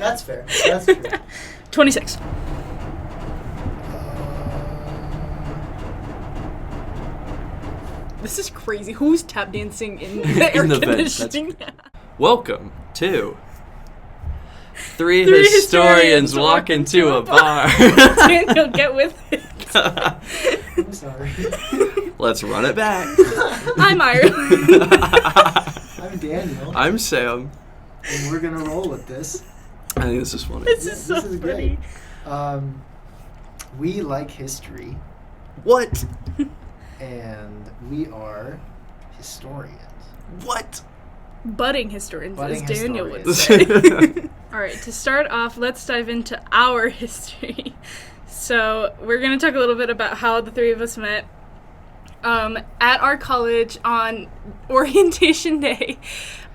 That's fair. That's true. 26. This is crazy. Who's tap dancing in the air In the vents, conditioning? Welcome to Three Historians Walk into a Bar. Daniel, get with it. I'm sorry. Let's run it back. I'm Ireland. I'm Daniel, I'm Sam. and we're gonna roll with this. I think this is funny. This is so This is funny. great. We like history, What? and we are historians. What? Budding historians, Budding as Daniel would historians. say. All right, to start off, let's dive into our history. So we're going to talk a little bit about how the three of us met. At our college on orientation day,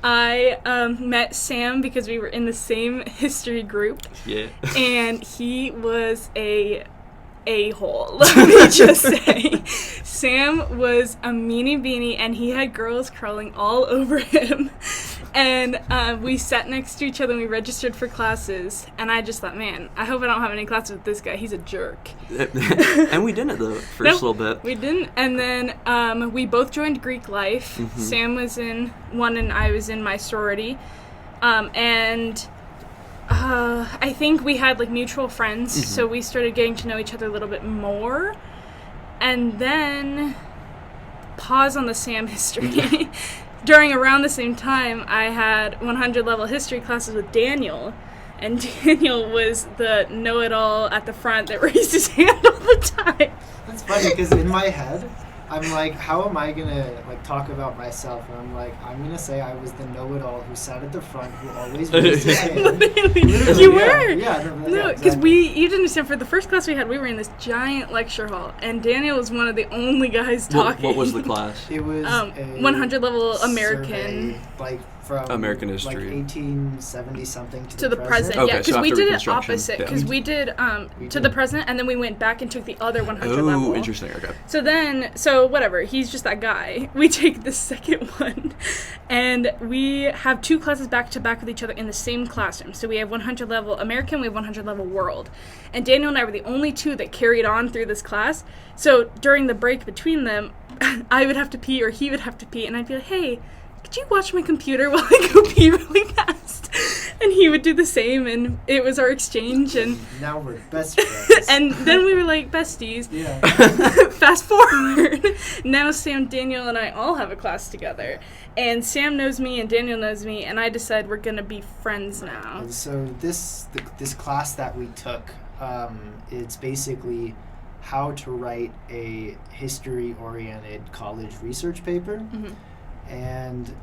I met Sam because we were in the same history group, Yeah. and he was a-hole, let me just say. Sam was a meanie beanie, and he had girls crawling all over him. And we sat next to each other and we registered for classes. And I just thought, man, I hope I don't have any classes with this guy. He's a jerk. And we didn't, though, first little bit. We didn't. And then we both joined Greek life. Mm-hmm. Sam was in one and I was in my sorority. I think we had like mutual friends. Mm-hmm. So we started getting to know each other a little bit more. And then pause on the Sam history. Around the same time, I had 100 level history classes with Daniel, and Daniel was the know-it-all at the front that raised his hand all the time. That's funny because in my head, I'm like, how am I gonna like talk about myself? And I'm like, I'm gonna say I was the know-it-all who sat at the front, who always raised his hand. Literally, You yeah. were. Yeah, No, because exactly. you didn't understand, for the first class we had, we were in this giant lecture hall, and Daniel was one of the only guys talking. What was the class? It was a 100 level American. survey, like from American history. like 1870 something To the present, Okay, yeah, because so we after did it Reconstruction, opposite, yeah. because we did We to did. the present, and then we went back and took the other 100 level. Oh, interesting. Okay. So whatever, he's just that guy. We take the second one, and we have two classes back to back with each other in the same classroom. So we have 100 level American, we have 100 level world. And Daniel and I were the only two that carried on through this class. So during the break between them, I would have to pee or he would have to pee, and I'd be like, hey, could you watch my computer while I go pee really fast? And he would do the same, and it was our exchange, and Now we're best friends. and then we were like besties. yeah. Fast forward, now Sam, Daniel, and I all have a class together, and Sam knows me and Daniel knows me, and I decide we're gonna be friends now. And so this class that we took, it's basically how to write a history-oriented college research paper. Mhm. And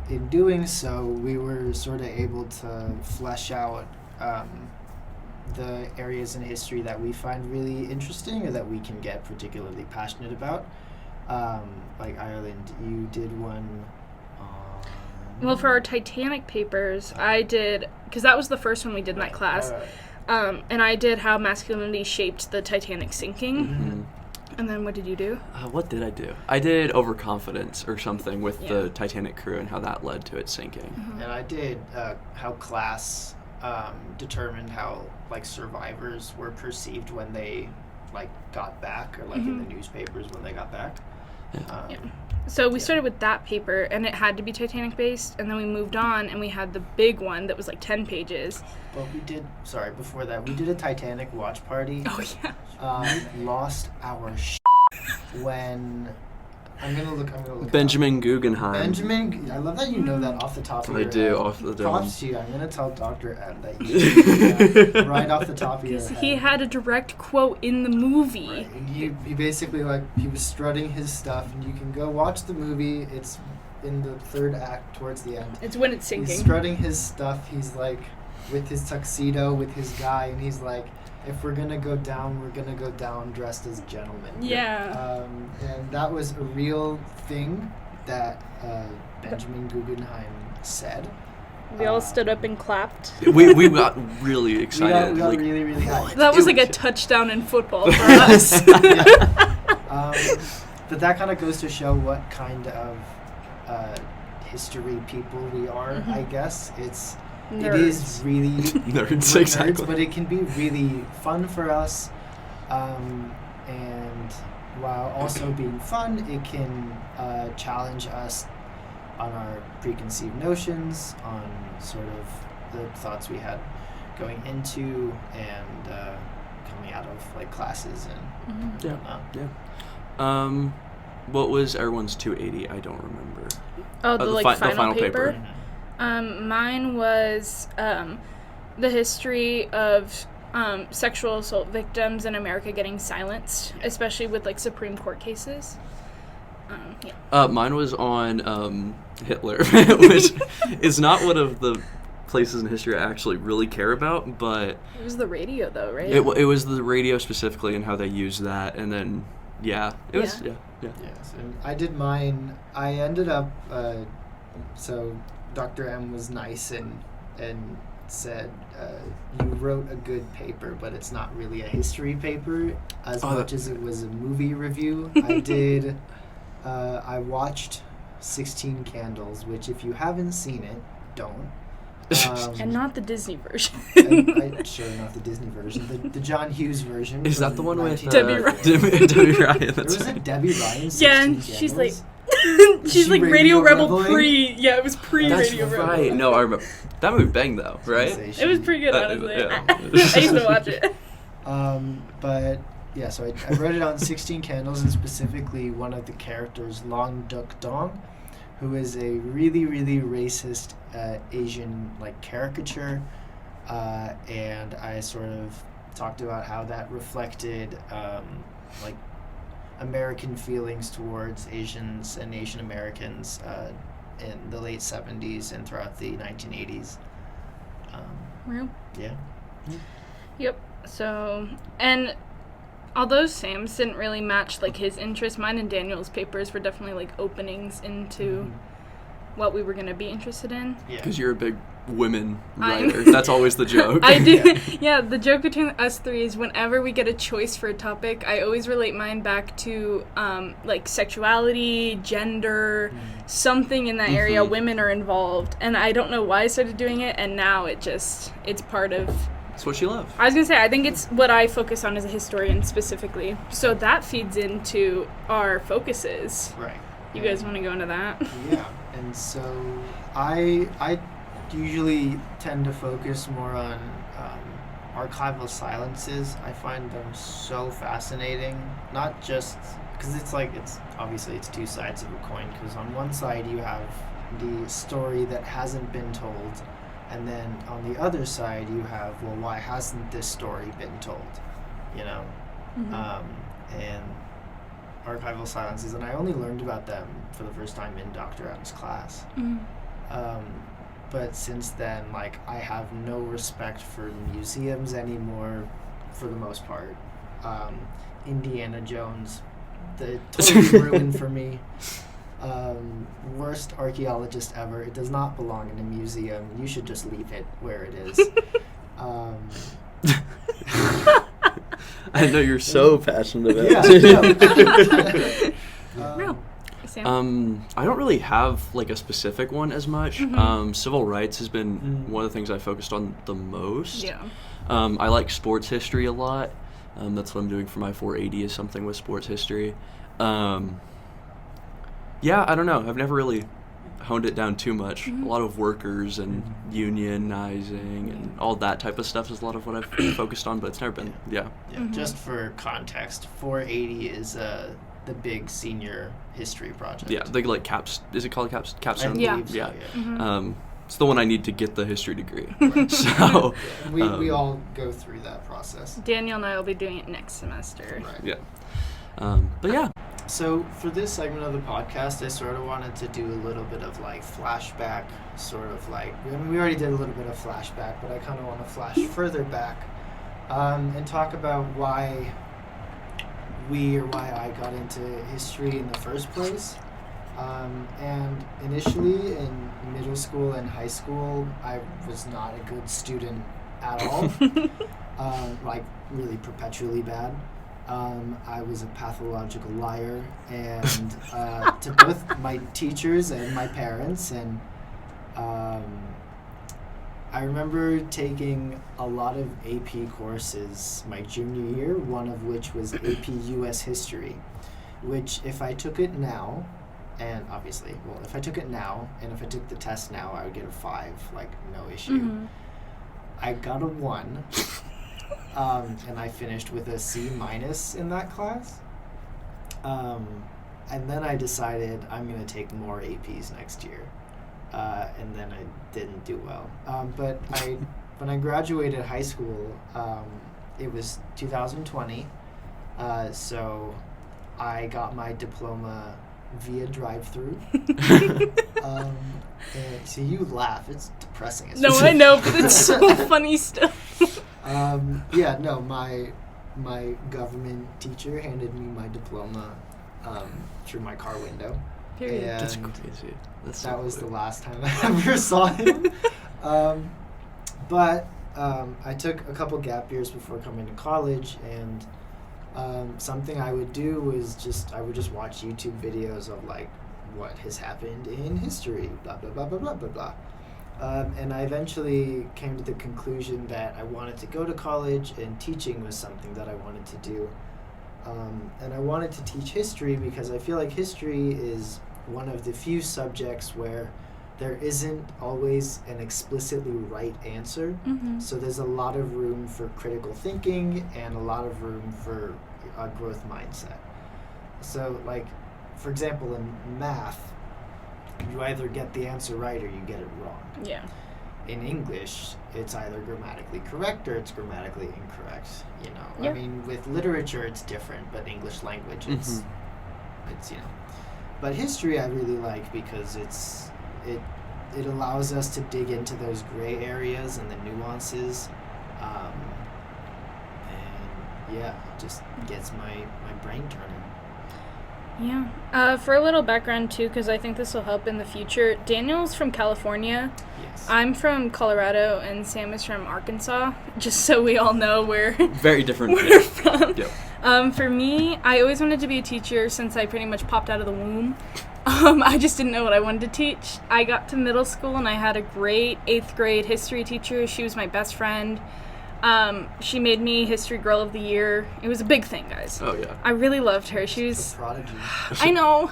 in doing so, we were sort of able to flesh out the areas in history that we find really interesting or that we can get particularly passionate about. Like Ireland, you did one on... Well, for our Titanic papers, I did, because that was the first one we did in that class, and I did how masculinity shaped the Titanic sinking. Mhm. And then what did you do? What did I do? I did overconfidence or something with Yeah. the Titanic crew and how that led to it sinking. And I did how class determined how like survivors were perceived when they like got back, or like in the newspapers when they got back. Yeah. So we started with that paper, and it had to be Titanic based, and then we moved on, and we had the big one that was like 10 pages. But we did, before that, we did a Titanic watch party. Oh, yeah. Lost our when I'm gonna look it Benjamin up. Guggenheim. Benjamin, I love that you know that off the top of I your do, head. off the dome. Props to you. I'm gonna tell Dr. Ed that you know that right off the top of your head. He had a direct quote in the movie. Right. And he basically he was strutting his stuff, and you can go watch the movie. It's in the third act towards the end. It's when it's sinking. He's strutting his stuff. He's like with his tuxedo, with his guy, and he's like, if we're gonna go down, we're gonna go down dressed as gentlemen. Yeah. And that was a real thing that Benjamin Guggenheim said. We all stood up and clapped. we got really We excited. got like, really, really high. That was like a touchdown in football for us. But that kind of goes to show what kind of history people we are, I guess. it is really Nerds, we're exactly. nerds, but it can be really fun for us. And while also being fun, it can challenge us on our preconceived notions, on sort of the thoughts we had going into and coming out of like classes and Yeah. whatnot. What was everyone's 280? I don't remember. Oh, the the final paper. Mhm. Mine was the history of sexual assault victims in America getting silenced, especially with like Supreme Court cases. Yeah. Mine was on Hitler, which is not one of the places in history I actually really care about, but It was the radio, though, right? it was the radio specifically and how they used that, and then it was yeah. Yes, and I did mine. I ended up so Dr. M was nice and said you wrote a good paper, but it's not really a history paper as much as it was a movie review. I did. I watched 16 Candles, which if you haven't seen it, don't. And not the Disney version. Sure, not the Disney version. The John Hughes version. Is that from the one with 19- Debbie Ryan? Debbie Ryan. There That's was a right. Debbie Ryan. 16 Yeah, and Candles. she's like, Is she's she like Radio Radio Rebel Rebel-ing? pre. Yeah, it was pre That's Radio Rebel. right. No, I remember that movie banged though, right? It was pretty good, honestly. Yeah. I used to watch it. But yeah, so I wrote it on 16 Candles, and specifically one of the characters, Long Duk Dong, who is a really, really racist Asian like caricature, and I sort of talked about how that reflected like American feelings towards Asians and Asian Americans in the late 70s and throughout the 1980s. Real. Yeah. Yep. So, and although Sam's didn't really match like his interest, mine and Daniel's papers were definitely like openings into what we were gonna be interested in. Yeah. Because you're a big women I'm- writer. That's always the joke. I do. Yeah, the joke between us three is whenever we get a choice for a topic, I always relate mine back to like sexuality, gender, something in that area. Women are involved, and I don't know why I started doing it, and now it's part of. That's what you love. I was gonna say, I think it's what I focus on as a historian specifically. So that feeds into our focuses. Right. You guys want to go into that? Yeah, and so I usually tend to focus more on archival silences. I find them so fascinating, not just because it's obviously it's two sides of a coin, because on one side you have the story that hasn't been told, and then on the other side you have, well, why hasn't this story been told, you know? And archival silences, and I only learned about them for the first time in Dr. M's class. But since then, like, I have no respect for museums anymore, for the most part. Indiana Jones, totally ruined for me. Worst archaeologist ever. It does not belong in a museum. You should just leave it where it is. I know you're so passionate about Yeah, it. No. Sam? I don't really have like a specific one as much. Civil rights has been one of the things I focused on the most. Yeah. I like sports history a lot. That's what I'm doing for my 480 is something with sports history. Yeah, I don't know. I've never really honed it down too much. A lot of workers and unionizing and all that type of stuff is a lot of what I've focused on, but it's never been, yeah. Just for context, 480 is the big senior history project. Yeah, they like is it called capstone? Yeah. believe so, Yeah. It's the one I need to get the history degree. Right. So, We all go through that process. Daniel and I will be doing it next semester. Right. yeah. But yeah. So for this segment of the podcast, I sort of wanted to do a little bit of like flashback, sort of like, I mean, we already did a little bit of flashback, but I kind of want to flash further back and talk about why I got into history in the first place. And initially in middle school and high school, I was not a good student at all, like really perpetually bad. I was a pathological liar, and to both my teachers and my parents, and I remember taking a lot of AP courses my junior year, one of which was AP US History, which if I took it now, and obviously, well, if I took it now, and if I took the test now, I would get a 5, like, no issue. Mm-hmm. I got a 1, and I finished with a C- in that class. And then I decided I'm going to take more APs next year. And then I didn't do well. But when I graduated high school, it was 2020. So I got my diploma via drive-through. And so you laugh. It's depressing. It's No, I know, but it's so funny still. Yeah, no, my government teacher handed me my diploma through my car window. Period. And That's crazy. That's that so was cool. the last time I ever saw him. But I took a couple gap years before coming to college, and something I would do was I would just watch YouTube videos of like what has happened in history, blah blah blah blah blah blah blah. And I eventually came to the conclusion that I wanted to go to college, and teaching was something that I wanted to do. And I wanted to teach history because I feel like history is one of the few subjects where there isn't always an explicitly right answer. Mm-hmm. So there's a lot of room for critical thinking and a lot of room for a growth mindset. So, like, for example, in math, you either get the answer right or you get it wrong. Yeah. In English, it's either grammatically correct or it's grammatically incorrect. You know, Yeah. I mean, with literature, it's different, but English language, it's you know. But history, I really like because it allows us to dig into those gray areas and the nuances, and yeah, it just gets my brain turning. Yeah. For a little background, too, because I think this will help in the future, Daniel's from California. Yes. I'm from Colorado, and Sam is from Arkansas, just so we all know where Very different. we're from. Yep. For me, I always wanted to be a teacher since I pretty much popped out of the womb. I just didn't know what I wanted to teach. I got to middle school, and I had a great 8th grade history teacher. She was my best friend. She made me History Girl of the Year. It was a big thing, guys. Oh yeah. I really loved her. She The was... prodigy. I know.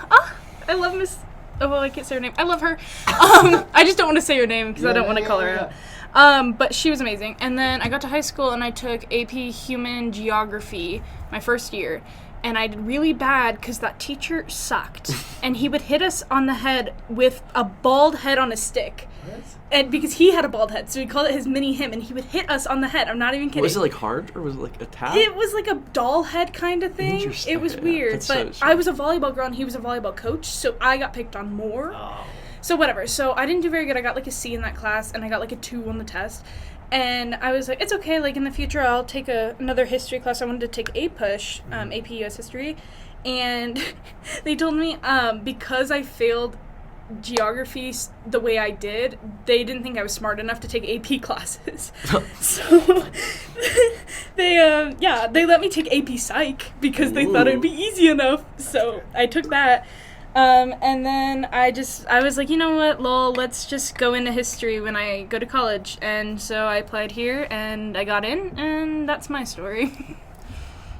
I love Miss... Oh, well, I can't say her name. I love her. I just don't want to say her name because I don't want to call her out. But she was amazing. And then I got to high school and I took AP Human Geography my first year. And I did really bad because that teacher sucked. And he would hit us on the head with a bald head on a stick. What? And because he had a bald head, so we called it his mini him, and he would hit us on the head. I'm not even kidding. Was it like hard or was it like a tap? It was like a doll head kind of thing. Interesting. It was Yeah, weird, that's so but strange. I was a volleyball girl and he was a volleyball coach, so I got picked on more. Oh. So whatever. So I didn't do very good. I got like a C in that class, and I got like a 2 on the test. And I was like, it's okay. Like in the future, I'll take another history class. I wanted to take APUSH, AP US History, and they told me because I failed geography the way I did, they didn't think I was smart enough to take AP classes. So they let me take AP Psych because they thought it'd be easy enough. So I took that. And then I was like, you know what, lol, let's just go into history when I go to college. And so I applied here and I got in, and that's my story.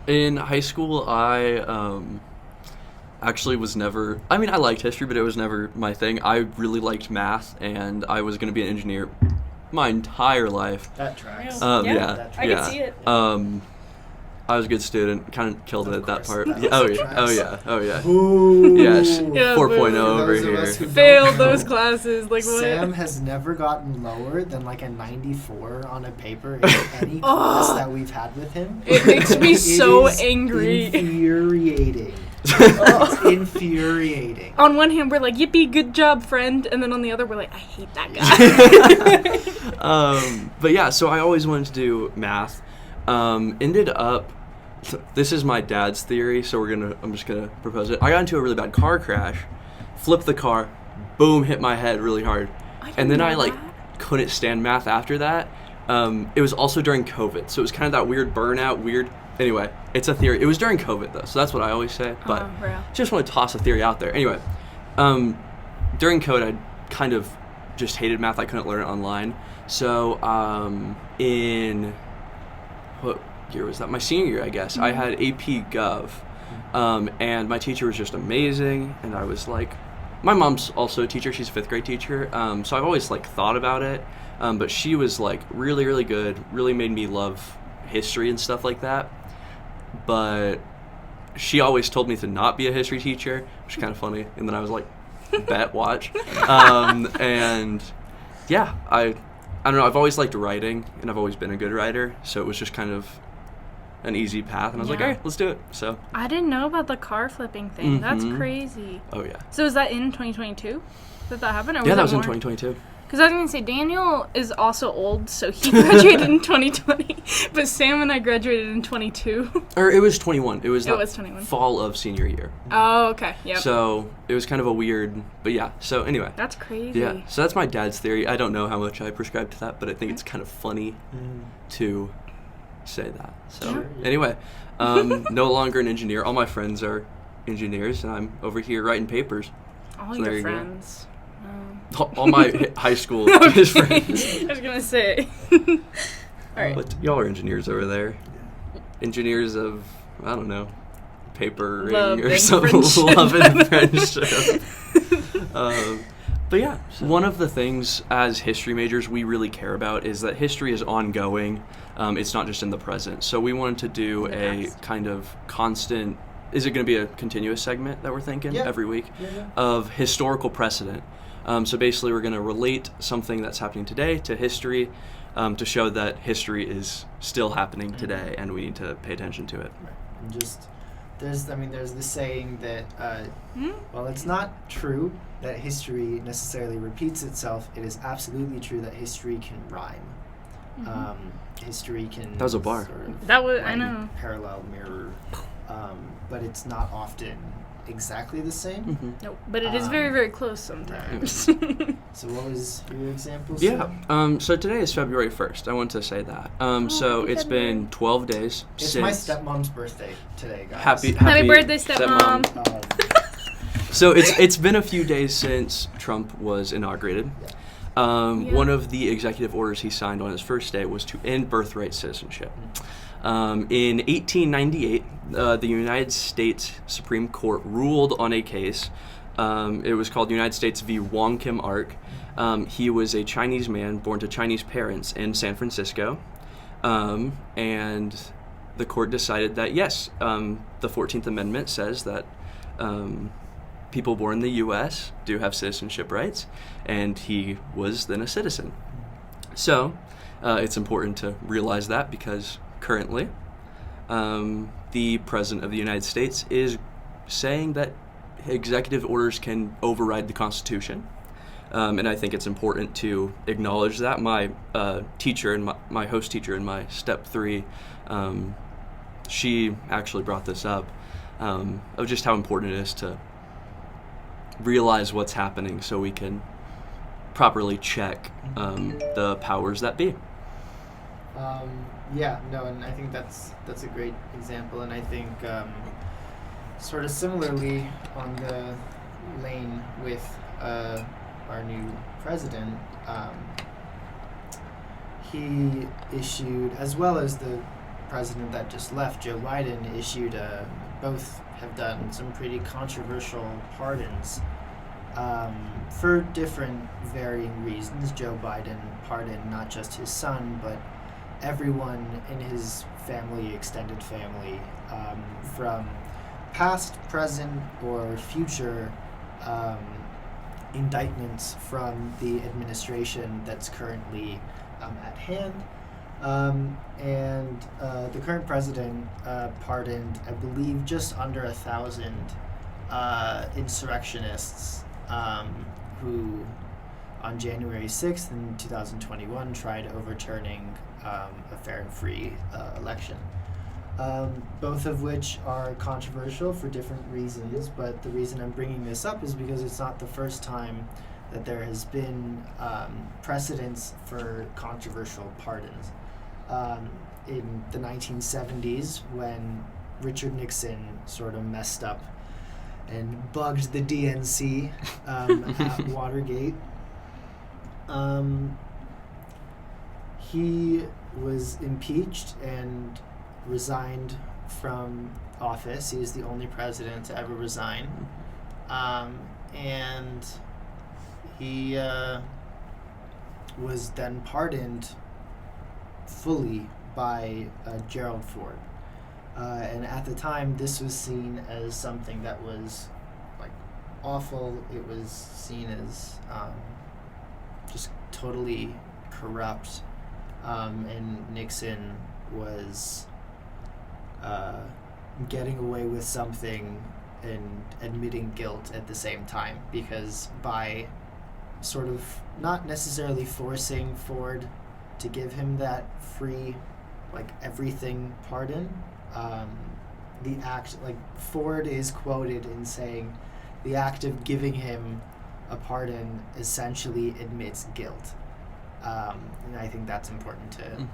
In high school, I actually was never... I mean, I liked history, but it was never my thing. I really liked math, and I was going to be an engineer my entire life. That tracks. Yeah, I can see it. I was a good student. Kind of killed it at that course, part. that Yeah, also oh, yeah, tracks. oh, yeah. Oh, yeah. Ooh. Yes. Yeah, 4.0 boo. over Those of us here. who Failed don't know, those classes, like what? Sam has never gotten lower than like a 94 on a paper in any class that we've had with him. It makes me so is angry. Infuriating. It's infuriating. On one hand, we're like, yippee, good job, friend. And then on the other, we're like, I hate that guy. But yeah, so I always wanted to do math. Ended up... This is my dad's theory, so I'm just gonna propose it. I got into a really bad car crash, flipped the car, boom, hit my head really hard, and then I couldn't stand math after that. It was also during COVID, so it was kind of that weird burnout, Anyway, it's a theory. It was during COVID though, so that's what I always say. But real. just want to toss a theory out there. Anyway, during COVID, I kind of just hated math. I couldn't learn it online. So in what year was that? My senior year, I guess. I had AP Gov, and my teacher was just amazing. And I was like, my mom's also a teacher. She's a 5th grade teacher. So I've always like thought about it. But she was like really, really good. Really made me love history and stuff like that. But she always told me to not be a history teacher, which is kind of funny. And then I was like, bet, watch. And yeah, I don't know. I've always liked writing, and I've always been a good writer. So it was just kind of an easy path. And I was like, all right, let's do it. So I didn't know about the car flipping thing. That's Mhm. crazy. oh yeah, So is that in 2022 that happened? Or yeah, that was in more? 2022. Because I was going to say, Daniel is also old, so he graduated in 2020. But Sam and I graduated in 22. Or it was 21. It was It the was 21. fall of senior year. Oh, okay. Yep. So it was kind of a weird, but yeah. So anyway, That's crazy. yeah. So that's my dad's theory. I don't know how much I prescribe to that, but I think it's kind of funny to say that. So Sure. anyway, no longer an engineer. All my friends are engineers, and I'm over here writing papers. All So there your you go. friends. All my high school is friends. I was going to say. All right. But y'all are engineers over there. Engineers of, I don't know, papering Love or and something. friendship. Love and friendship. But yeah, one of the things as history majors we really care about is that history is ongoing. It's not just in the present. So we wanted to do a Yes. kind of constant, is it going to be a continuous segment that we're thinking Yeah. every week, Yeah. of historical precedent. So basically we're going to relate something that's happening today to history to show that history is still happening today and we need to pay attention to it. Right. And just there's the saying that while it's not true that history necessarily repeats itself, it is absolutely true that history can rhyme. History can That was a bar. sort of That was, I rhyme, know. parallel, mirror, but it's not often exactly the same. Nope. But it is very, very close sometimes. So what was your example? Yeah. Sam? So today is February 1st. I want to say that. So happy it's been 12 days It's since. my stepmom's birthday today, guys. Happy birthday, stepmom. So it's been a few days since Trump was inaugurated. Yeah. One of the executive orders he signed on his first day was to end birthright citizenship. In 1898, the United States Supreme Court ruled on a case. It was called United States v. Wong Kim Ark. He was a Chinese man born to Chinese parents in San Francisco. And the court decided that, yes, the 14th Amendment says that people born in the U.S. do have citizenship rights, and he was then a citizen. So it's important to realize that because currently the President of the United States is saying that executive orders can override the Constitution. And I think it's important to acknowledge that. My teacher and my host teacher in my Step 3, she actually brought this up, of just how important it is to realize what's happening so we can properly check the powers that be. And I think that's a great example, and I think sort of similarly on the lane with our new president, he issued, as well as the president that just left, Joe Biden, issued both have done some pretty controversial pardons for different varying reasons. Joe Biden pardoned not just his son, but everyone in his family, extended family, from past, present, or future indictments from the administration that's currently at hand. And the current president pardoned, I believe, just under 1,000 insurrectionists who, on January 6th in 2021, tried overturning a fair and free election. Both of which are controversial for different reasons, but the reason I'm bringing this up is because it's not the first time that there has been precedents for controversial pardons. In the 1970s, when Richard Nixon sort of messed up and bugged the DNC at Watergate, He was impeached and resigned from office. He was the only president to ever resign. And he was then pardoned fully by Gerald Ford. And at the time, this was seen as something that was like awful. It was seen as just totally corrupt. And Nixon was getting away with something and admitting guilt at the same time, because by sort of not necessarily forcing Ford to give him that free, like, everything pardon, the act, like, Ford is quoted in saying the act of giving him a pardon essentially admits guilt. And I think that's important to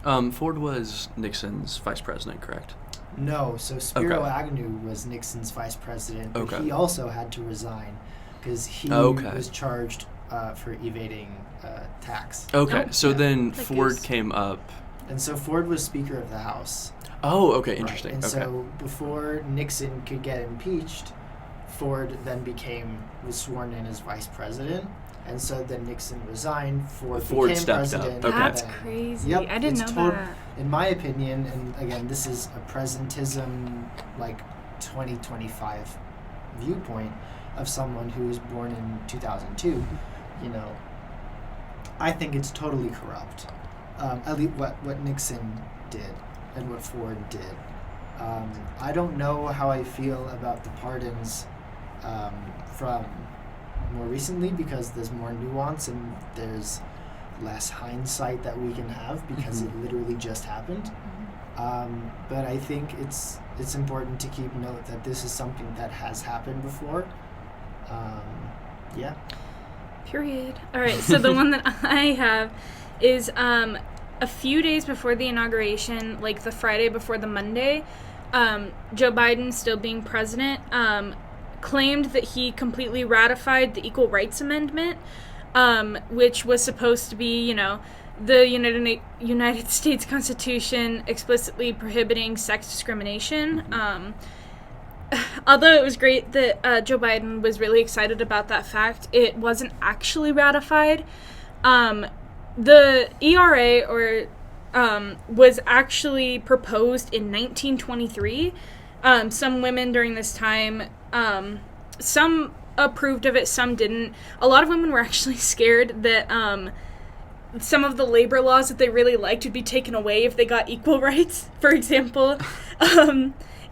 know. Ford was Nixon's vice president, correct? No, so Spiro Okay. Agnew was Nixon's vice president, but Okay. he also had to resign because he Okay. was charged for evading tax. Okay, Oh, so yeah. then That Ford goes- came up. And so Ford was Speaker of the House. Oh, okay, Right. interesting. And Okay. so before Nixon could get impeached, Ford then was sworn in as vice president. And so then Nixon resigned, Ford became stepped up. president. Okay. That's and then- crazy. Yep, I didn't it's know that. In my opinion, and again, this is a presentism, like 2025 viewpoint of someone who was born in 2002, I think it's totally corrupt. At least what Nixon did and what Ford did. I don't know how I feel about the pardons from more recently, because there's more nuance and there's less hindsight that we can have because it literally just happened. But I think it's important to keep note that this is something that has happened before. Yeah. Period. All right, so the one that I have is a few days before the inauguration, like the Friday before the Monday, Joe Biden, still being president, claimed that he completely ratified the Equal Rights Amendment, which was supposed to be, the United States Constitution explicitly prohibiting sex discrimination. Although it was great that Joe Biden was really excited about that fact, it wasn't actually ratified. The ERA was actually proposed in 1923. Some women during this time, some approved of it, some didn't. A lot of women were actually scared that some of the labor laws that they really liked would be taken away if they got equal rights. For example,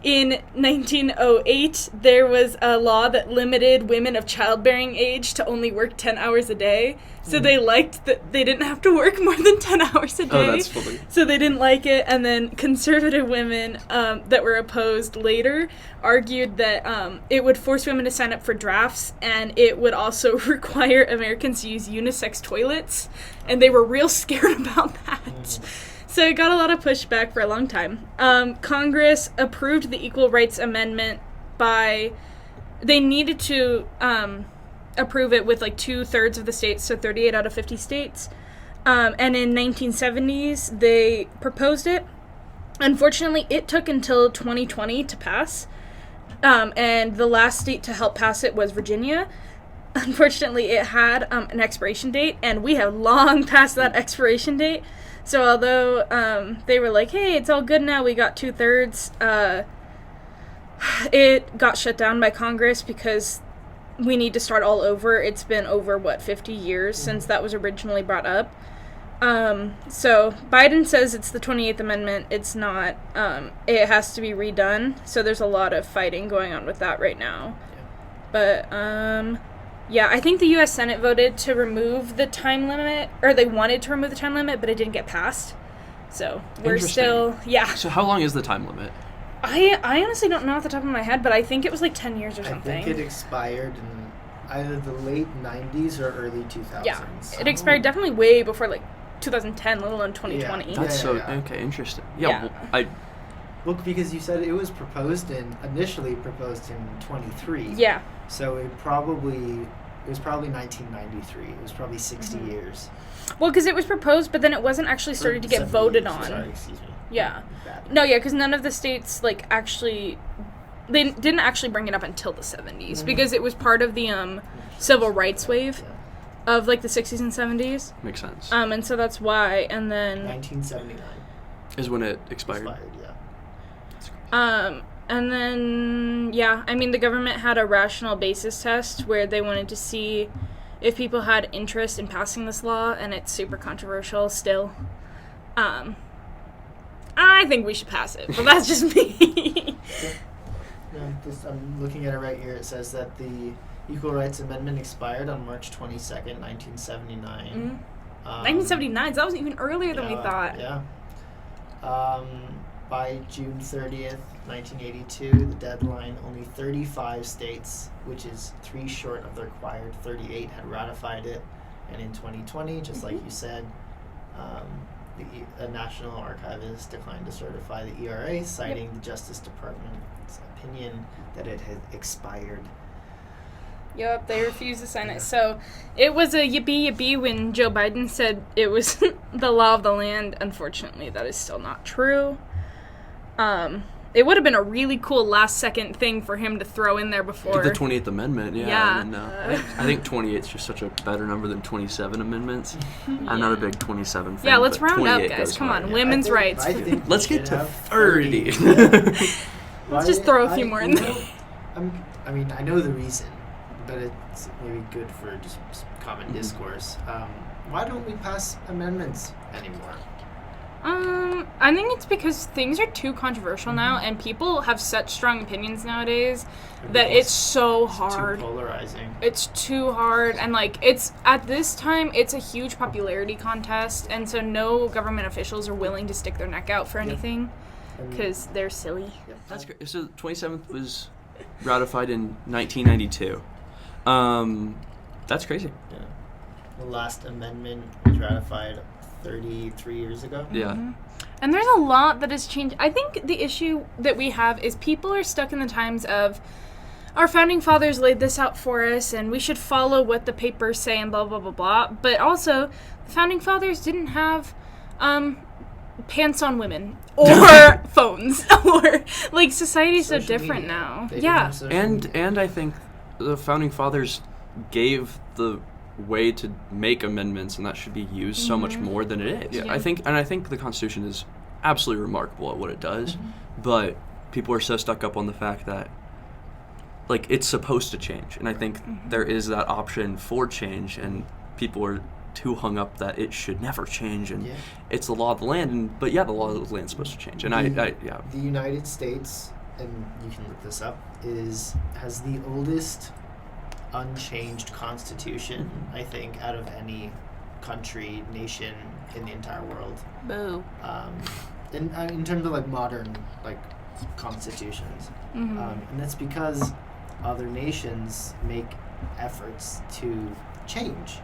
in 1908, there was a law that limited women of childbearing age to only work 10 hours a day. So they liked that they didn't have to work more than 10 hours a day. Oh, that's funny. So they didn't like it. And then conservative women that were opposed later argued that it would force women to sign up for drafts, and it would also require Americans to use unisex toilets. And they were real scared about that. So it got a lot of pushback for a long time. Congress approved the Equal Rights Amendment they needed to approve it with like 2/3 of the states, so 38 out of 50 states. And in 1970s, they proposed it. Unfortunately, it took until 2020 to pass. And the last state to help pass it was Virginia. Unfortunately, it had an expiration date, and we have long passed that expiration date. So although they were like, hey, it's all good now, we got 2/3, it got shut down by Congress because we need to start all over. It's been over, 50 years since that was originally brought up. So Biden says it's the 28th Amendment. It's not. It has to be redone. So there's a lot of fighting going on with that right now. But, yeah, I think the U.S. Senate voted to remove the time limit, or they wanted to remove the time limit, but it didn't get passed. So we're Interesting. still, yeah. So how long is the time limit? I honestly don't know off the top of my head, but I think it was like 10 years or I something. think it expired in either the late 90s or early 2000s. Yeah, it expired definitely way before like 2010, let alone 2020. Yeah. That's Yeah. interesting. Yeah. Well, Well, because you said it was initially proposed in 23. Yeah. So it It was probably 1993. It was probably 60 Mm-hmm. years. Well, because it was proposed, but then it wasn't actually started to get 70 voted years, on. Sorry, excuse me. Yeah. Bad. No, yeah, because none of the states like actually they didn't actually bring it up until the 70s because it was part of the civil rights wave Yeah. of like the 60s and 70s. Makes sense. And so that's why. And then 1979 Is when it expired. yeah. And then yeah, I mean the government had a rational basis test where they wanted to see if people had interest in passing this law, and it's super controversial still. I think we should pass it, but that's just me. Yeah, I'm looking at it right here. It says that the Equal Rights Amendment expired on March 22nd, 1979. 1979, so that was even earlier than we thought. Yeah. By June 30th, 1982, the deadline, only 35 states, which is 3 short of the required 38, had ratified it. And in 2020, just like you said, the National Archivist declined to certify the ERA, citing the Justice Department's opinion that it had expired. Yep, they refused to sign it. So it was a yippee when Joe Biden said it was the law of the land. Unfortunately, that is still not true. It would have been a really cool last-second thing for him to throw in there before. The 28th Amendment, yeah. Yeah. And, I think 28 is just such a better number than 27 amendments. I'm not a big 27 fan. Yeah, let's but round up, 28 guys. goes Come hard. on, women's rights. I think Let's we get should to have 30. Let's just throw a few more in there. I mean, I know the reason, but it's maybe good for just common discourse. Why don't we pass amendments anymore? I think it's because things are too controversial now, and people have such strong opinions nowadays that it's so hard. Too polarizing. It's too hard, and like it's at this time, it's a huge popularity contest, and so no government officials are willing to stick their neck out for anything because they're silly. That's great. So 27th was ratified in 1992. That's crazy. Yeah. The last amendment was ratified 33 years ago. Yeah. And there's a lot that has changed. I think the issue that we have is people are stuck in the times of our founding fathers laid this out for us and we should follow what the papers say and blah, blah, blah, blah. But also, the founding fathers didn't have pants on women or phones or like society's so Social different media. now. They didn't Yeah. have social media. And I think the founding fathers gave the way to make amendments, and that should be used so much more than it is. Yeah. I think the Constitution is absolutely remarkable at what it does, but people are so stuck up on the fact that like it's supposed to change, and I think there is that option for change, and people are too hung up that it should never change, and it's the law of the land. But the law of the land is supposed to change, and The United States, and you can look this up, has the oldest unchanged constitution, I think, out of any country, nation in the entire world. Boo. In terms of like modern like constitutions, and that's because other nations make efforts to change.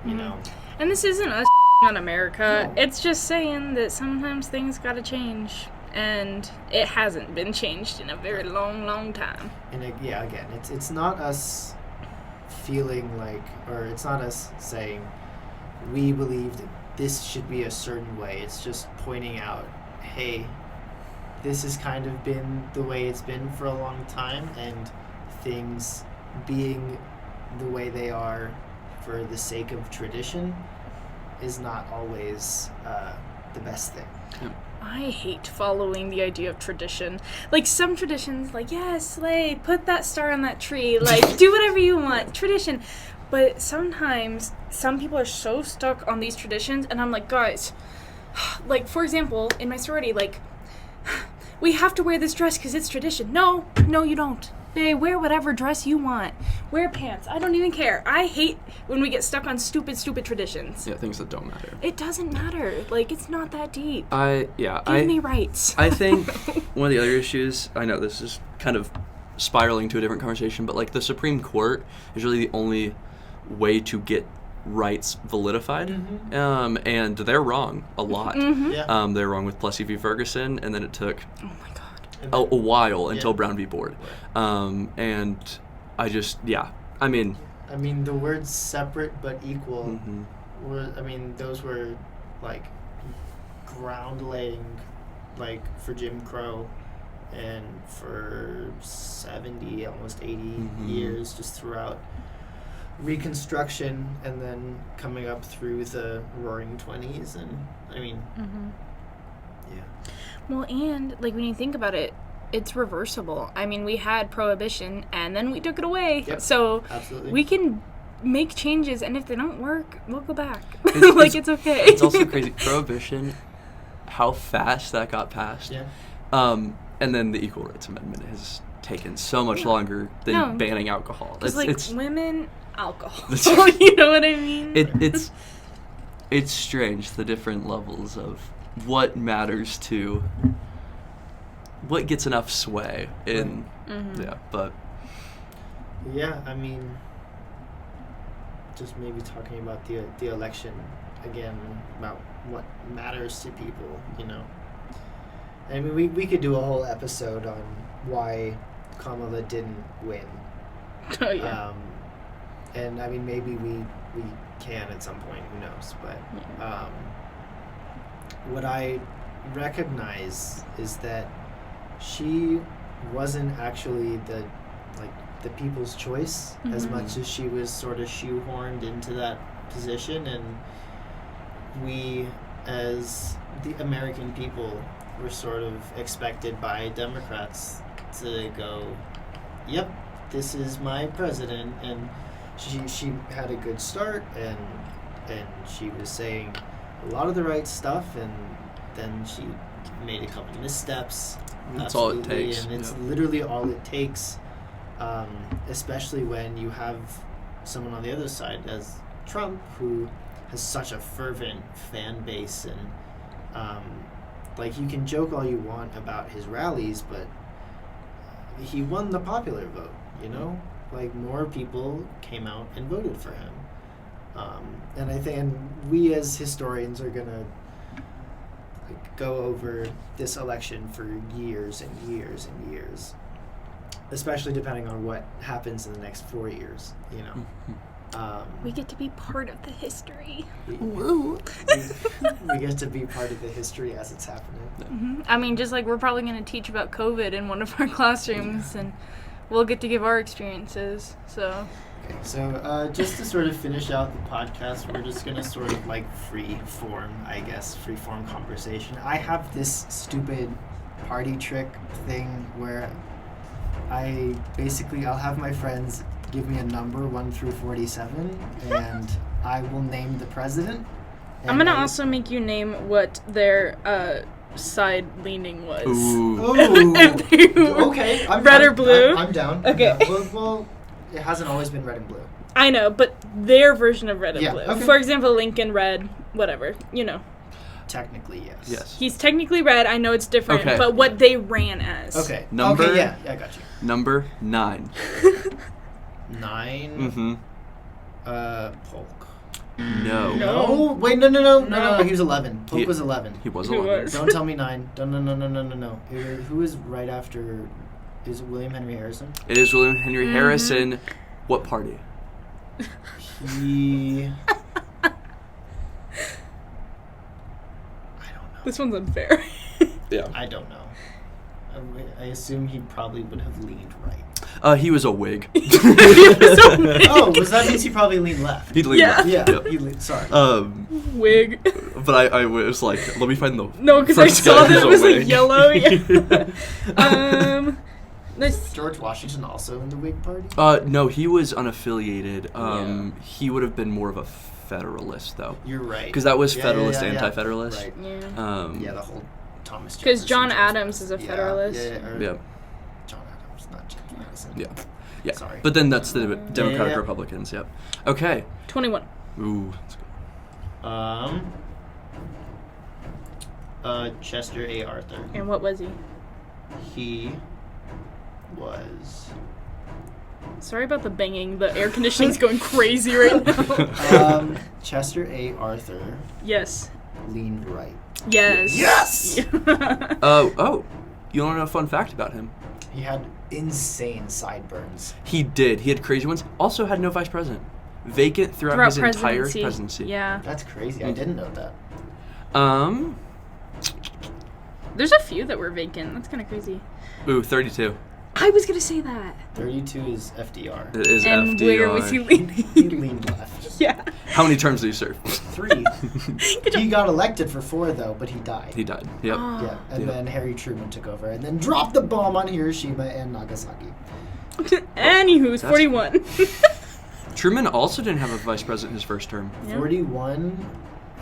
You know, And this isn't us on America. No. It's just saying that sometimes things gotta change. And it hasn't been changed in a very long, long time. and again, it's not us feeling like, or it's not us saying we believe that this should be a certain way. It's just pointing out, hey, this has kind of been the way it's been for a long time, and things being the way they are for the sake of tradition is not always the best thing. I hate following the idea of tradition. Like, some traditions, like, yes, slay, put that star on that tree, like, do whatever you want, tradition. But sometimes, some people are so stuck on these traditions, and I'm like, guys, like, for example, in my sorority, like, we have to wear this dress because it's tradition. No, you don't. Babe, wear whatever dress you want. Wear pants. I don't even care. I hate when we get stuck on stupid traditions. Yeah, things that don't matter. It doesn't matter. Like, it's not that deep. Give me rights. I think one of the other issues, I know this is kind of spiraling to a different conversation, but like the Supreme Court is really the only way to get rights validified, and they're wrong a lot. Yeah. They're wrong with Plessy v. Ferguson, and then it took Oh my god. a while until Brown v. Board. And I just, I mean, I mean, the words separate but equal Mm-hmm. those were like ground laying, like for Jim Crow, and for 70, almost 80 Mhm. years, just throughout Reconstruction, and then coming up through the Roaring Twenties, and I mean, Mm-hmm. yeah, Well, and like when you think about it, it's reversible. I mean, we had prohibition and then we took it away. Yep. So absolutely. we can make changes, and if they don't work, we'll go back. It's- Like it's okay. It's also crazy. Prohibition, how fast that got passed. Yeah. And then the Equal Rights Amendment has taken so much Yeah. longer than No. banning alcohol. It's like it's women, alcohol. You know what I mean? it's strange, the different levels of what matters to what gets enough sway in Mhm. yeah, but Yeah, I mean, just maybe talking about the election again, about what matters to people, you know. I mean, we could do a whole episode on why Kamala didn't win. Oh yeah. And I mean, maybe we can at some point, who knows, but what I recognize is that she wasn't actually the people's choice as Mhm. much as she was sort of shoehorned into that position, and we as the American people were sort of expected by Democrats to go, yep, this is my president, and she had a good start, and she was saying a lot of the right stuff, and then she made a couple missteps. that's all it Absolutely, takes. and it's yeah. literally all it takes, especially when you have someone on the other side as Trump, who has such a fervent fan base, and like, you can joke all you want about his rallies, but he won the popular vote, you know? Like, more people came out and voted for him. And I think, and we as historians are gonna go over this election for years and years and years, especially depending on what happens in the next 4 years, you know? We get to be part of the history. we get to be part of the history as it's happening. Mhm. I mean, just like we're probably going to teach about COVID in one of our classrooms, and we'll get to give our experiences. So, Okay, so just to sort of finish out the podcast, we're just gonna sort of like free form conversation. I have this stupid party trick thing where I'll have my friends give me a number 1 through 47, and I will name the president. I'm going to also make you name what their side leaning was. Ooh. If they were Okay. red or blue? I'm down. Okay. Yeah, well, it hasn't always been red and blue. I know, but their version of red and Yeah, blue. okay. For example, Lincoln red, whatever, you know. Technically, yes. Yes. He's technically red. I know it's different, Okay. but what they ran as. Okay. Number- Okay, yeah, I got you. Number 9. 9. Mm-hmm. Polk. No. No. Wait, no. He was 11. Polk He- was 11. He was He 11. was. Don't tell me 9. No. Who was right after? Is it William Henry Harrison? It is William Henry Mhm. Harrison. What party? He. I don't know. This one's unfair. Yeah. I don't know. I assume he probably would have leaned right. He was a Whig. Oh, was that means he probably leaned left? He'd lean Yeah. left. Yeah, Yep. he leaned. Sorry. Wig. But I was like, let me find the No, because I first saw guy that who's it a was like Whig. yellow. Yeah. Let's. George Washington also in the Whig Party? No, he was unaffiliated. Yeah. He would have been more of a Federalist, though. You're right. Because that was Yeah, Federalist, yeah. Anti-Federalist. Right. Yeah. Yeah, the whole Thomas Jefferson. Because John James Adams is a Madison. Federalist. Yeah. John Adams, not James Madison. Yeah. Yeah. Sorry. But then that's the Democratic Yeah. Republicans, yep. Okay. 21. Ooh. That's good. Chester A. Arthur. And what was he? He was. Sorry about the banging. The air conditioning's going crazy right now. Chester A. Arthur Yes. leaned right. Yes. Yes! Oh, you want to know a fun fact about him? He had insane sideburns. He did. He had crazy ones. Also had no vice president. Vacant throughout his entire presidency. Yeah. That's crazy. I didn't know that. There's a few that were vacant. That's kind of crazy. 32. I was gonna say that. 32 is FDR. It is And FDR. where was he leaning? He leaned left. Yeah. How many terms did he serve? 3. Good job. He got elected for 4 though, but he died. He died. Yep. Oh. Yeah, and Yep. then Harry Truman took over, and then dropped the bomb on Hiroshima and Nagasaki. Anywho, it's That's- 41. Truman also didn't have a vice president his first term. Yeah. 41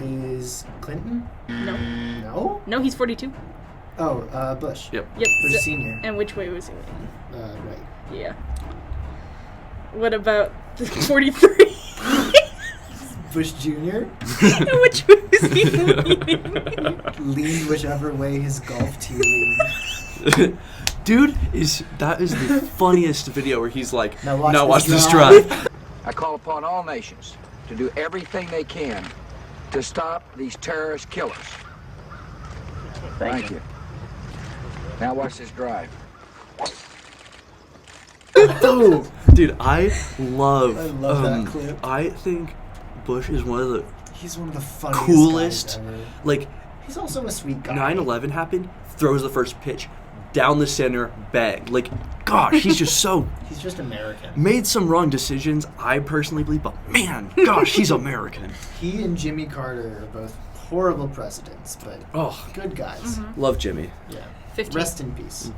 is Clinton? No. No? No, he's 42. Oh, Bush. Yep. Yep. Bush So- Senior. and which way was he leaning? Right. Yeah. What about the 43? Bush Jr. And which way was he leaning? leaned whichever way his golf tee leaned. Dude, that is the funniest video where he's like, Now now watch watch this this drive." drive. I call upon all nations to do everything they can to stop these terrorist killers. Thank you. Now watch this drive. Oh! Dude, I love that clip. I think Bush is one of the He's one of the funniest coolest, guys ever. like, He's also a sweet guy. 9/11 happened, throws the first pitch, down the center, bang. Like, gosh, he's just so, He's just American. made some wrong decisions, I personally believe, but man, gosh, he's American. He and Jimmy Carter are both horrible presidents, but Oh, good guys. love Jimmy. Yeah. 15. Rest in peace.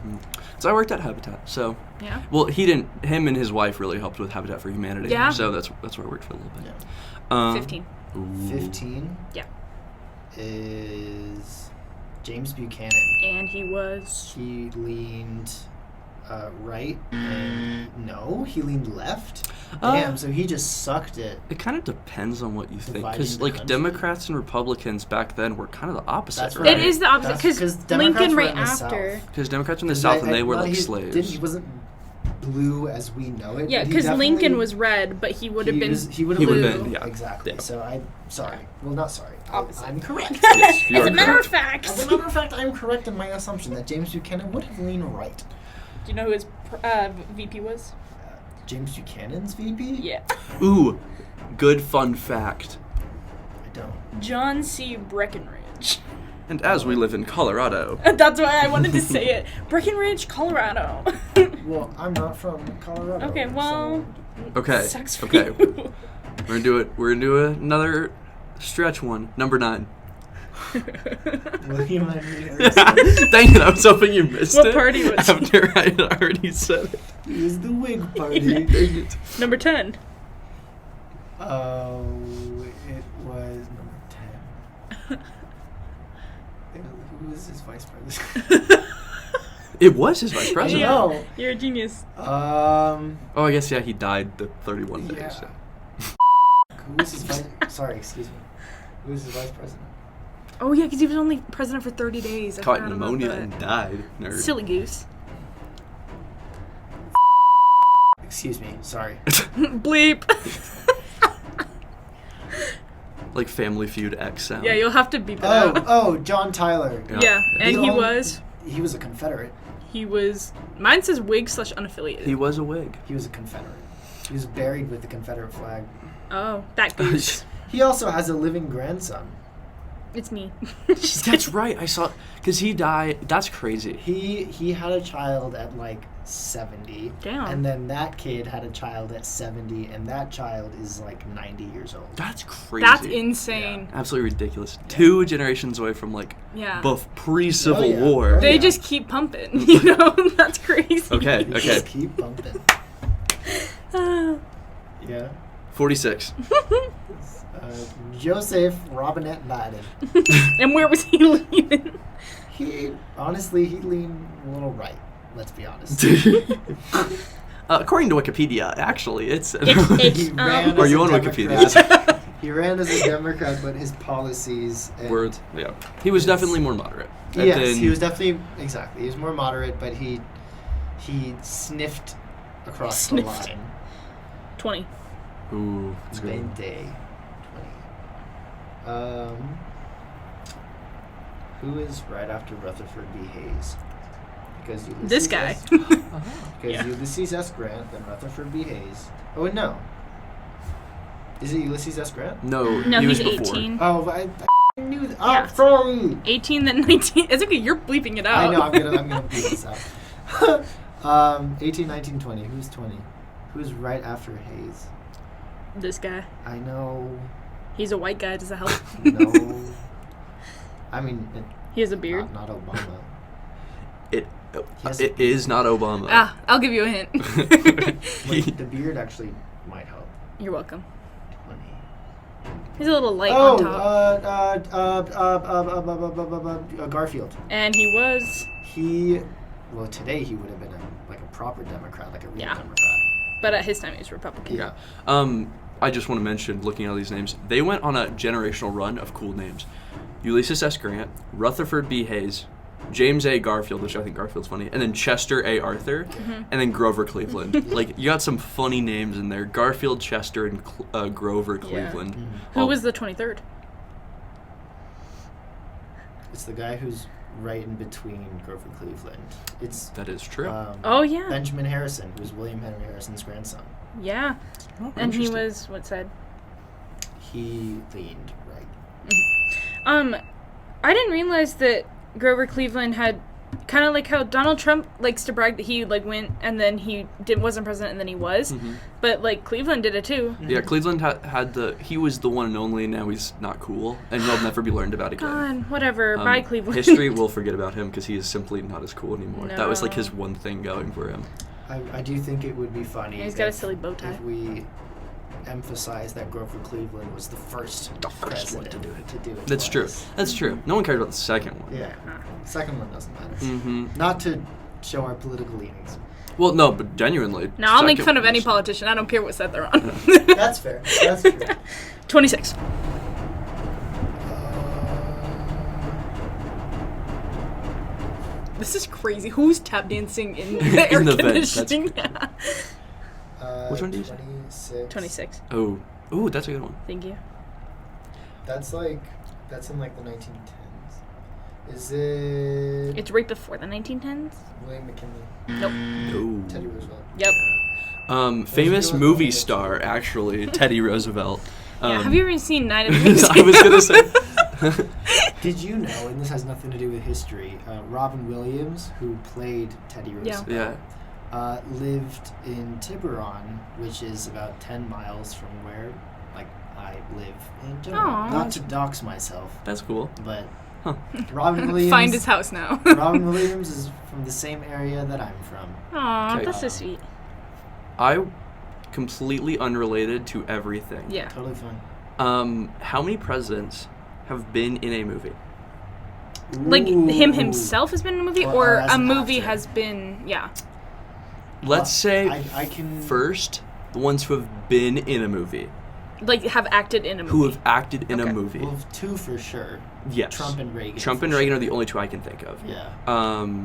So I worked at Habitat, so, Yeah. well, him and his wife really helped with Habitat for Humanity. Yeah. So that's where I worked for a little bit. Yeah. 15. Ooh. 15 Yeah. is James Buchanan. And he was. He leaned right, and no, he leaned left. Damn, so he just sucked it. It kind of depends on what you think, Dividing because the like country. Democrats and Republicans back then were kind of the opposite. That's right? It is the opposite That's because 'cause Democrats Lincoln were right in the after. South. Because Democrats were in the South and they were well, like he slaves. He wasn't blue as we know it. Yeah, but he because Lincoln definitely- was red, but he would have been. He would He have would've been. been, yeah. Exactly. Yeah. So I'm sorry. Well, not sorry. Opposite. I'm correct. Yes, you As are a matter of correct. As fact. a matter of fact, I'm correct in my assumption that James Buchanan would have leaned right. Do you know who his VP was? James Buchanan's VP? Yeah. Ooh, good fun fact. I don't. John C. Breckinridge. And as we live in Colorado, That's why I wanted to say it. Breckenridge, Colorado. Well, I'm not from Colorado. Okay, well. okay, Sucks for okay, you. we're gonna do it. We're gonna do another stretch one, number 9. So, William Henry Harrison. Dang it! I was hoping you missed What it. party was he? after I had already said it. He was the Whig Party. Dang it. Number 10. Oh, it was number 10. Who was his vice president? It was his vice president. Yeah. No. You're a genius. Oh, I guess yeah, he died the 31 Yeah. days. So. Who was his vice? Sorry, excuse me. Who was his vice president? Oh, yeah, because he was only president for 30 days. I Caught forgot about pneumonia that. and died. Nerd. Silly goose. Excuse me. Sorry. Bleep. Like Family Feud X sound. Yeah, you'll have to beep it out. Oh, John Tyler. Yeah, and he The was. He was a Confederate. He was. Mine says Whig / unaffiliated. He was a Whig. He was a Confederate. He was buried with the Confederate flag. Oh, that goose. He also has a living grandson. It's me. That's right. I saw because he died. That's crazy. He had a child at like 70. Damn. And then that kid had a child at 70, and that child is like 90 years old. That's crazy. That's insane. Absolutely ridiculous. 2 generations away from like Yeah. both pre-Civil Oh, yeah. War. Oh, They yeah. just keep pumping, you know? That's crazy. Okay. They Okay. Just keep bumping. Ah. Yeah. 46. Joseph Robinette Biden. And where was he leaving? He leaned a little right. Let's be honest. According to Wikipedia, actually, it's. He ran Are as you a on Democrat. Wikipedia? He ran as a Democrat, but his policies. And Word. Yeah. He was definitely more moderate. And Yes, then- he was definitely exactly. He was more moderate, but he sniffed across the Sniffed. line. 20. Ooh. That's good. 20. Who is right after Rutherford B. Hayes? because Ulysses This guy. Yeah. Ulysses S. Grant, then Rutherford B. Hayes. Oh, wait, no. Is it Ulysses S. Grant? No, No, he was he's before. 18. Oh, I knew that. Yeah. Oh, sorry. 18, then 19. It's okay, you're bleeping it out. I know, I'm gonna beat this out. 18, 19, 20. Who's 20? Who's right after Hayes? This guy. I know. He's a white guy. Does that help? No. I mean, He has a beard. not Obama. It has it is not Obama. Ah, I'll give you a hint. Wait, the beard actually might help. You're welcome. 20. He's a little light Oh, on top. Garfield. And he was, Well, today he would have been a proper Democrat, like a real Yeah. Democrat. but at his time he was Republican. Yeah. I just want to mention, looking at all these names, they went on a generational run of cool names. Ulysses S. Grant, Rutherford B. Hayes, James A. Garfield, which I think Garfield's funny, and then Chester A. Arthur, and then Grover Cleveland. Like, you got some funny names in there. Garfield, Chester, and Grover Cleveland. Who was the 23rd? It's the guy who's right in between Grover Cleveland. It's That is true. Oh, yeah. Benjamin Harrison, who's William Henry Harrison's grandson. Yeah. Oh, And he interesting. was, what side? He leaned right. I didn't realize that Grover Cleveland had kind of like how Donald Trump likes to brag that he like went and then he wasn't president and then he was, but like Cleveland did it too. Yeah, Cleveland he was the one and only, now he's not cool, and he'll never be learned about again. God, whatever. Bye, Cleveland. History will forget about him because he is simply not as cool anymore. That was like No. his one thing going for him. I do think it would be funny. He's got a silly bow tie. If we emphasize that Grover Cleveland was the first one to do it. To do it That's true. twice. That's true. No one cared about the second one. Yeah. Second one doesn't matter. Mm-hmm. Not to show our political leanings. Well, no, but genuinely. No, I'll make second fun of one any was- politician. I don't care what side they're on. That's fair. That's true. 26. This is crazy. Who's tap dancing in the air In the vents, conditioning? Which one do you say? 26. 26. Oh. Ooh, that's a good one. Thank you. That's in like the 1910s. Is it It's right before the 1910s? William McKinley? Nope. No. Teddy Roosevelt? Yep. Famous doing movie it? star, actually, Teddy Roosevelt. Yeah. Have you ever seen Night of the Museum? I was gonna say. Did you know, and this has nothing to do with history, Robin Williams, who played Teddy Roosevelt, Yeah. lived in Tiburon, which is about 10 miles from where, I live in general. Aw. Not to dox myself, That's cool. but Huh. Robin Williams. Find his house now. Robin Williams is from the same area that I'm from. Aw, Okay. that's so sweet. I completely unrelated to everything. Yeah. Totally fine. How many presidents have been in a movie? Like, him Ooh. himself has been in a movie, Or or as a an movie actor. has been, yeah. Let's say I can first the ones who have been in a movie, Like, have acted in a movie. who have acted in Okay. a movie. Well, two for sure. Yes. Trump and Reagan. Trump for and Reagan sure. are the only two I can think of. Yeah.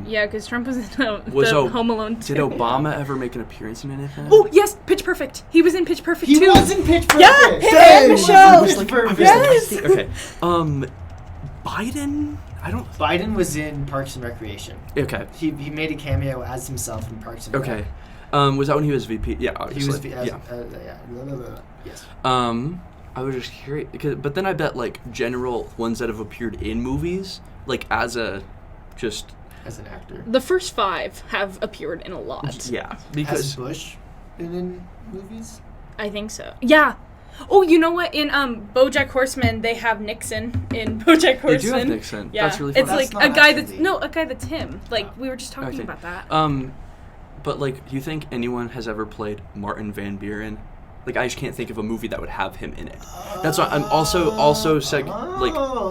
Yeah, because Trump was in Was the O- Home Alone 2. Did Obama ever make an appearance in anything? Oh, yes, Pitch Perfect. He was in Pitch Perfect, He too. was in Pitch Perfect. Yeah, him Dang, and he was in Michelle. Pitch Perfect. Yes. Okay. Biden? I don't. Biden was in Parks and Recreation. Okay. He made a cameo as himself in Parks and Rec. Okay. Was that when he was VP? Yeah, He was obviously. yeah. yeah. Yes. I was just curious, but then I bet like general ones that have appeared in movies, like as a, just As an actor. The first 5 have appeared in a lot. yeah, Has because Bush been in movies? I think so. Yeah. Oh, you know what? In BoJack Horseman, they have Nixon in BoJack Horseman. they do have Nixon. Yeah. That's really fun. It's That's like a not guy actually- a guy that's him. Like, we were just talking Okay. about that. But like, do you think anyone has ever played Martin Van Buren? Like, I just can't think of a movie that would have him in it. That's why I'm also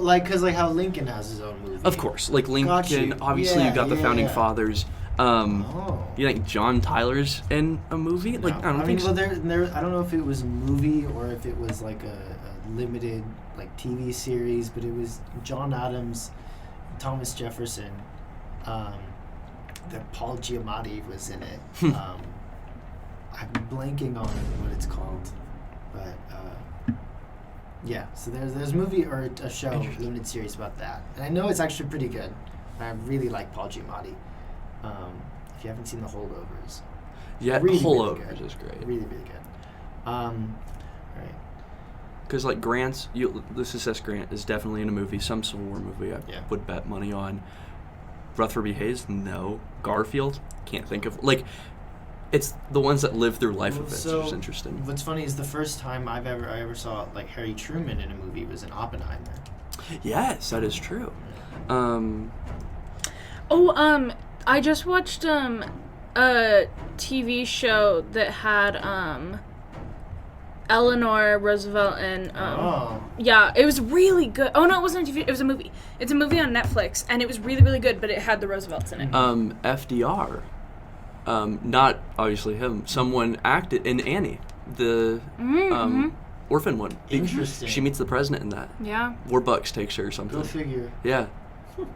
like, because how Lincoln has his own movie. of course, like Lincoln. Got you. Obviously, Yeah, you got the yeah, founding yeah. fathers. Oh. You think John Tyler's in a movie? Like, No. I don't think so. Well, there. I don't know if it was a movie or if it was like a limited TV series, but it was John Adams, Thomas Jefferson, that Paul Giamatti was in it. I'm blanking on what it's called, but yeah. So there's a movie or a show, Interesting. limited series about that, and I know it's actually pretty good. I really like Paul Giamatti. If you haven't seen The Holdovers, Yeah, really, Holdovers really good. is great. Really, really good. Right. Because like Grant's, Ulysses S. Grant is definitely in a movie, some Civil War movie. I Yeah. would bet money on. Rutherford B. Hayes, no. Garfield, can't think of it's the ones that live through life events. So, Which is interesting. What's funny is the first time I ever saw like Harry Truman in a movie was in Oppenheimer. Yes, that is true. I just watched a TV show that had Eleanor Roosevelt and yeah, it was really good. Oh no, it wasn't a TV. It was a movie. It's a movie on Netflix, and it was really, really good. But it had the Roosevelts in it. FDR, not obviously him. Someone acted in Annie, the orphan one. Interesting. She meets the president in that. Yeah. Warbucks takes her or something. Go figure. Yeah.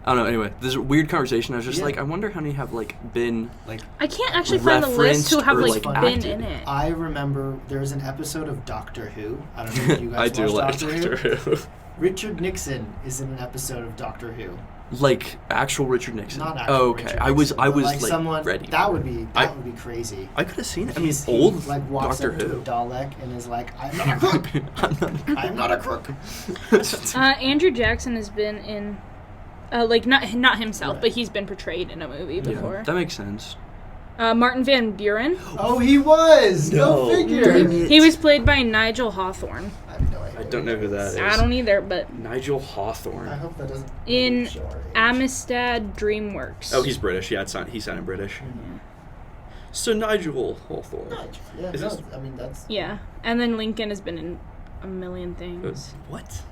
I don't know. Anyway, this is a weird conversation. I was just Yeah. like, I wonder how many have like been. Like I can't actually find the list Referenced who have or, like like, been acted. in it. I remember there's an episode of Doctor Who. I don't know if you guys I do watch like Doctor Who. Doctor Who. Richard Nixon is in an episode of Doctor Who. Like actual Richard Nixon. Not actual okay, Richard I was Nixon, I but, was like like someone ready. that would be I- crazy. I could have seen it. I mean, He, old like walks Doctor up to a Who. Dalek and is like, "I'm not a crook. I'm not I'm not a crook." Andrew Jackson has been in, like not himself, Right. but he's been portrayed in a movie before. Yeah, that makes sense. Martin Van Buren. Oh, he was. No. Go figure. Dang it. He was played by Nigel Hawthorne. I have no idea. I don't know who that is. I don't either, but Nigel I Hawthorne. hope that doesn't. in show our age. Amistad Dreamworks. Oh, he's British. Yeah, he sounded British. So Nigel Hawthorne. Yeah, Is no, this- I mean that's. Yeah, and then Lincoln has been in a million things. What?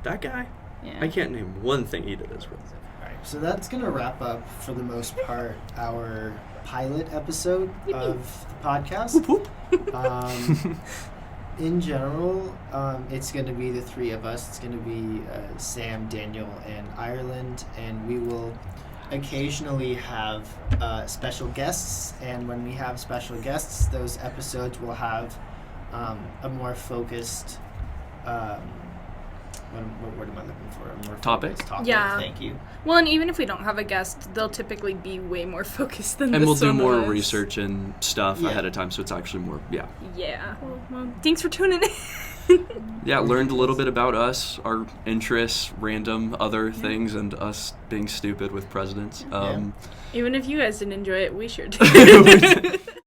That guy? Yeah. I can't name one thing he did as well. Alright, so that's gonna wrap up for the most part our pilot episode of the podcast. Whoop, whoop. In general, it's going to be the three of us. It's going to be Sam, Daniel, and Ireland, and we will occasionally have special guests. And when we have special guests, those episodes will have a more focused. What word am I looking for? A more Topic? focused topic. Yeah. Thank you. Well, and even if we don't have a guest, they'll typically be way more focused than And this we'll do one more was. research and stuff Yeah. ahead of time, so it's actually more, yeah. Yeah. Well, thanks for tuning in. Yeah, learned a little bit about us, our interests, random other things, and us being stupid with presidents. Even if you guys didn't enjoy it, we sure did.